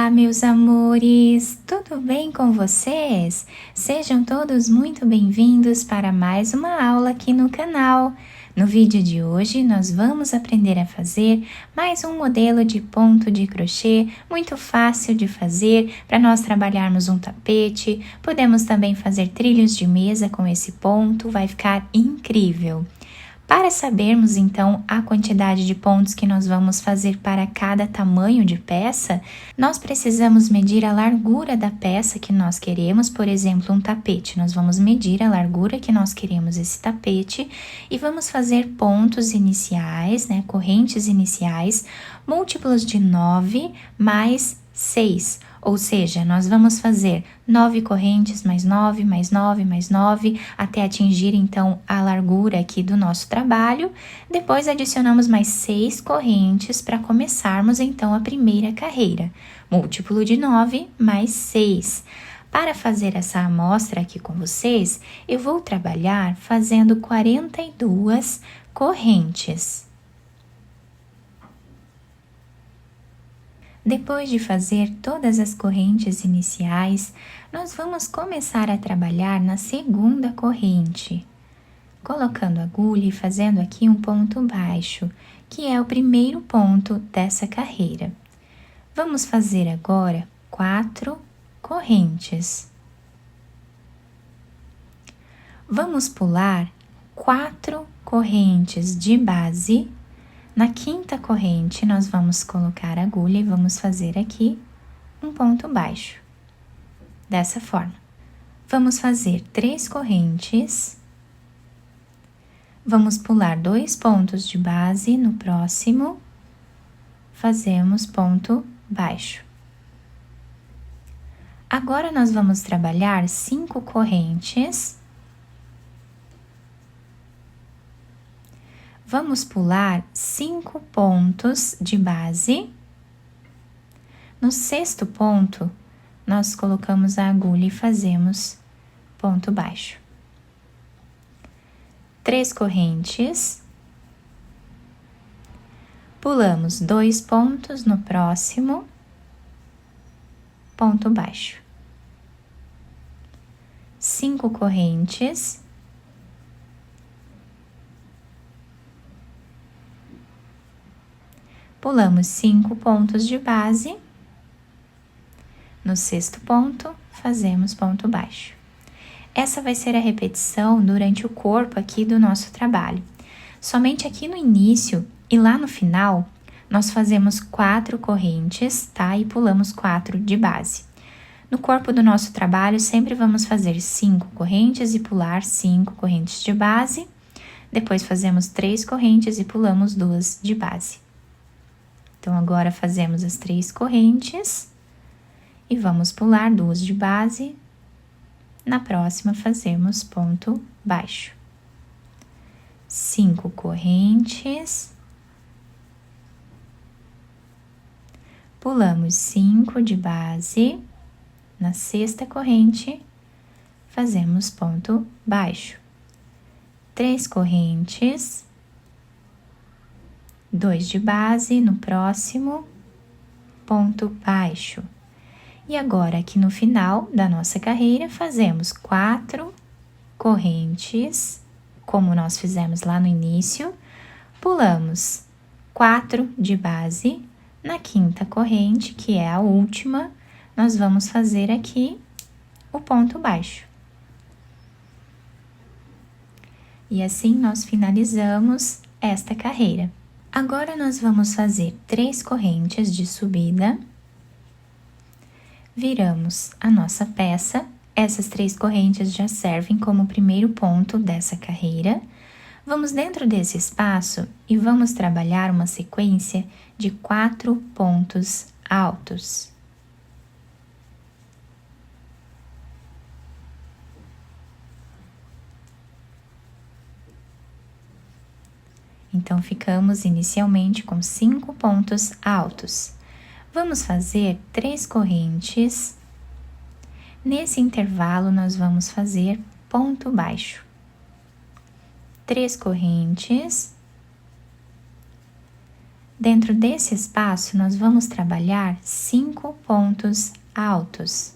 Olá, meus amores! Tudo bem com vocês? Sejam todos muito bem-vindos para mais uma aula aqui no canal. No vídeo de hoje, nós vamos aprender a fazer mais um modelo de ponto de crochê muito fácil de fazer para nós trabalharmos um tapete. Podemos também fazer trilhos de mesa com esse ponto, vai ficar incrível! Para sabermos então a quantidade de pontos que nós vamos fazer para cada tamanho de peça, nós precisamos medir a largura da peça que nós queremos, por exemplo, um tapete. Nós vamos medir a largura que nós queremos esse tapete e vamos fazer pontos iniciais, correntes iniciais, múltiplos de 9 mais 6. Ou seja, nós vamos fazer 9 correntes, mais 9, mais 9, mais 9, até atingir, então, a largura aqui do nosso trabalho. Depois, adicionamos mais 6 correntes para começarmos, então, a primeira carreira. Múltiplo de 9 mais 6. Para fazer essa amostra aqui com vocês, eu vou trabalhar fazendo 42 correntes. Depois de fazer todas as correntes iniciais, nós vamos começar a trabalhar na segunda corrente, colocando a agulha e fazendo aqui um ponto baixo, que é o primeiro ponto dessa carreira. Vamos fazer agora 4 correntes. Vamos pular 4 correntes de base. Na quinta corrente, nós vamos colocar a agulha e vamos fazer aqui um ponto baixo, dessa forma. Vamos fazer 3 correntes, vamos pular 2 pontos de base, no próximo, fazemos ponto baixo. Agora, nós vamos trabalhar 5 correntes. Vamos pular 5 pontos de base. No sexto ponto, nós colocamos a agulha e fazemos ponto baixo. 3 correntes. Pulamos 2 pontos no próximo, ponto baixo. 5 correntes. Pulamos 5 pontos de base. No sexto ponto, fazemos ponto baixo. Essa vai ser a repetição durante o corpo aqui do nosso trabalho. Somente aqui no início e lá no final, nós fazemos 4 correntes, tá? E pulamos 4 de base. No corpo do nosso trabalho, sempre vamos fazer 5 correntes e pular 5 correntes de base. Depois fazemos 3 correntes e pulamos 2 de base. Então, agora fazemos as 3 correntes e vamos pular 2 de base. Na próxima, fazemos ponto baixo. 5 correntes. Pulamos 5 de base. Na sexta corrente, fazemos ponto baixo. 3 correntes. 2 de base, no próximo, ponto baixo. E agora, aqui no final da nossa carreira, fazemos 4 correntes, como nós fizemos lá no início, pulamos 4 de base, na quinta corrente, que é a última, nós vamos fazer aqui o ponto baixo. E assim nós finalizamos esta carreira. Agora, nós vamos fazer 3 correntes de subida, viramos a nossa peça, essas 3 correntes já servem como primeiro ponto dessa carreira. Vamos dentro desse espaço e vamos trabalhar uma sequência de 4 pontos altos. Então, ficamos inicialmente com 5 pontos altos. Vamos fazer 3 correntes. Nesse intervalo, nós vamos fazer ponto baixo. 3 correntes. Dentro desse espaço, nós vamos trabalhar 5 pontos altos.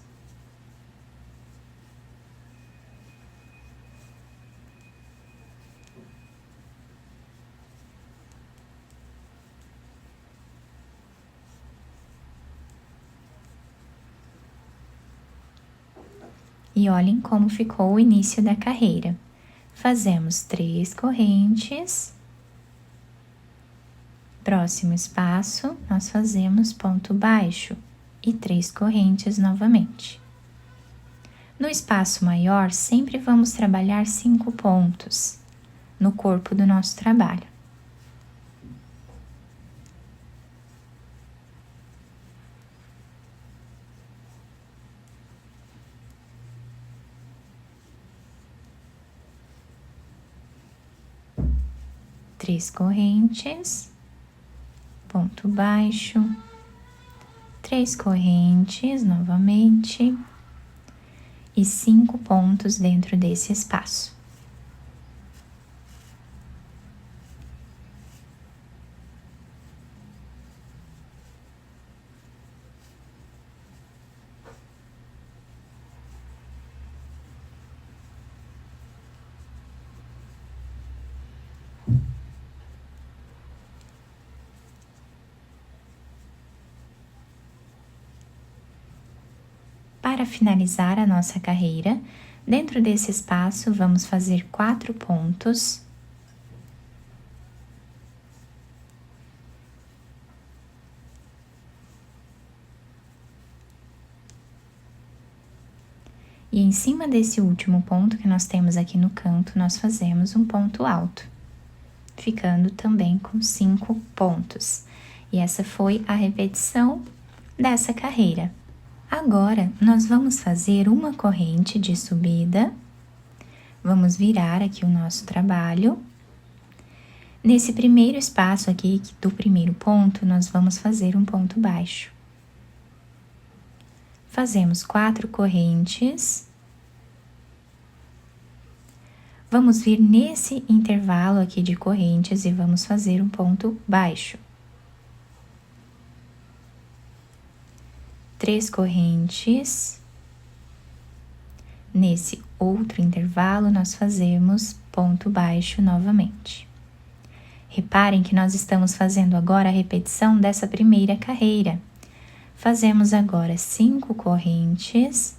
E olhem como ficou o início da carreira. Fazemos 3 correntes. Próximo espaço, nós fazemos ponto baixo e 3 correntes novamente. No espaço maior, sempre vamos trabalhar 5 pontos no corpo do nosso trabalho. Três correntes, ponto baixo, 3 correntes novamente e 5 pontos dentro desse espaço. Para finalizar a nossa carreira, dentro desse espaço vamos fazer 4 pontos. E em cima desse último ponto que nós temos aqui no canto, nós fazemos um ponto alto, ficando também com 5 pontos. E essa foi a repetição dessa carreira. Agora, nós vamos fazer uma corrente de subida. Vamos virar aqui o nosso trabalho. Nesse primeiro espaço aqui do primeiro ponto, nós vamos fazer um ponto baixo. Fazemos 4 correntes. Vamos vir nesse intervalo aqui de correntes e vamos fazer um ponto baixo. 3 correntes. Nesse outro intervalo, nós fazemos ponto baixo novamente. Reparem que nós estamos fazendo agora a repetição dessa primeira carreira. Fazemos agora 5 correntes.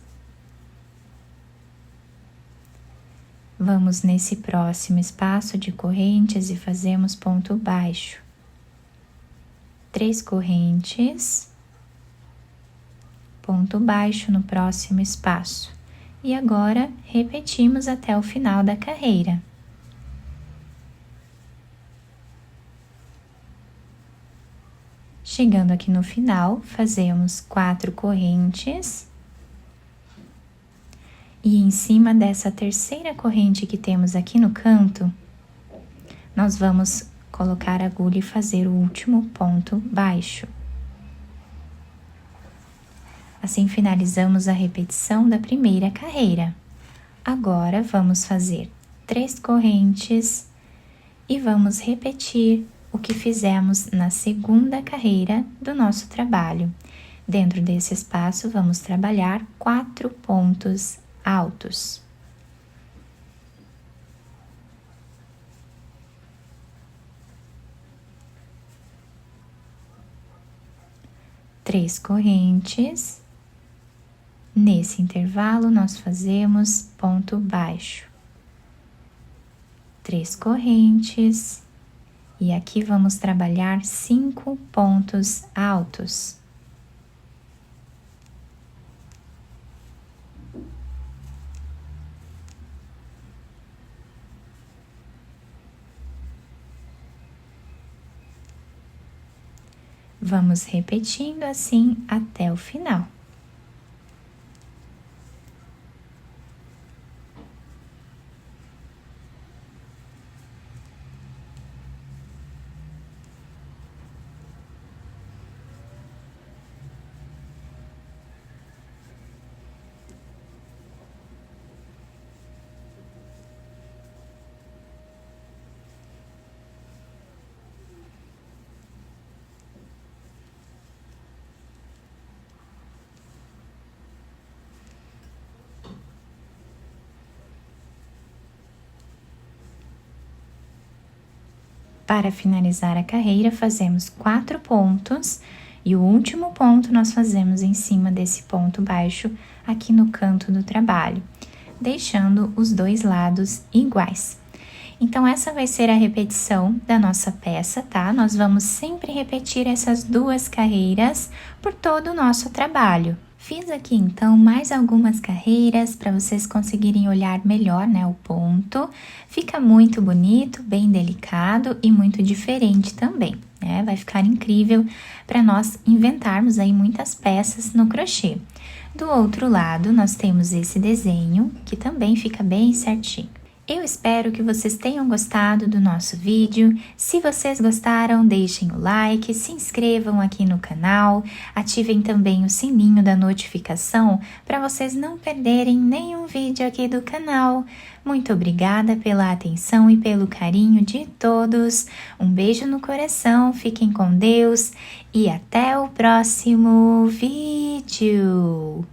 Vamos nesse próximo espaço de correntes e fazemos ponto baixo. 3 correntes. Ponto baixo no próximo espaço. E agora, repetimos até o final da carreira. Chegando aqui no final, fazemos 4 correntes. E em cima dessa terceira corrente que temos aqui no canto, nós vamos colocar a agulha e fazer o último ponto baixo. Assim finalizamos a repetição da primeira carreira. Agora vamos fazer 3 correntes e vamos repetir o que fizemos na segunda carreira do nosso trabalho. Dentro desse espaço vamos trabalhar 4 pontos altos. Três correntes. Nesse intervalo, nós fazemos ponto baixo. 3 correntes. E aqui vamos trabalhar 5 pontos altos. Vamos repetindo assim até o final. Para finalizar a carreira, fazemos 4 pontos e o último ponto nós fazemos em cima desse ponto baixo aqui no canto do trabalho, deixando os dois lados iguais. Então, essa vai ser a repetição da nossa peça, tá? Nós vamos sempre repetir essas 2 carreiras por todo o nosso trabalho. Fiz aqui, então, mais algumas carreiras para vocês conseguirem olhar melhor, né, o ponto. Fica muito bonito, bem delicado e muito diferente também, né? Vai ficar incrível para nós inventarmos aí muitas peças no crochê. Do outro lado, nós temos esse desenho, que também fica bem certinho. Eu espero que vocês tenham gostado do nosso vídeo. Se vocês gostaram, deixem o like, se inscrevam aqui no canal, ativem também o sininho da notificação para vocês não perderem nenhum vídeo aqui do canal. Muito obrigada pela atenção e pelo carinho de todos. Um beijo no coração, fiquem com Deus e até o próximo vídeo!